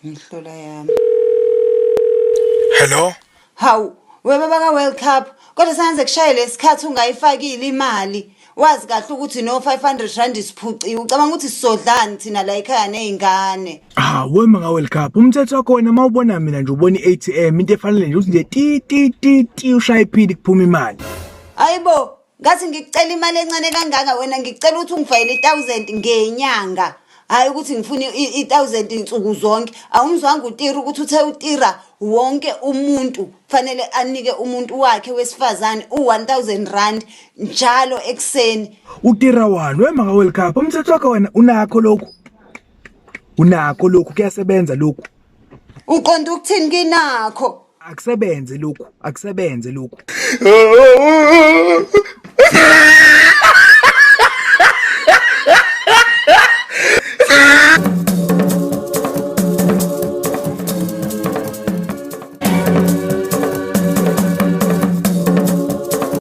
Ngihlola yami. Hello? Hawu, webaba ka World Cup, kodwa senze kushaya lesikhathi ungayifakile imali. Wazi kahle ukuthi no 500 rand isiphuciwe. Ucabanga ukuthi sisodlani thina la ekhaya nezingane. Wema ka-World Cup. Umthetho wakho wena mawubona mina nje ubona i-ATM into efanele nje ukuthi nje ti ushaya iphini kuphuma imali. Hayibo, ngathi ngikucela imali encane kangaka wena ngikucela ukuthi ungifayele 1000 ngenyanga. Hayi ukuthi ngifuna i1000 insuku zonke. Awumzwanga utira ukuthi uthe utira wonke umuntu kufanele anike umuntu wakhe wesifazane u1000 rand njalo ekseni. Utira wani wema ka-World Cup. Umthetho wakho wena unakho lokhu. Unakho lokhu kuyasebenza lokhu. Uqonda ukuthini kinakho? Akusebenze lokhu.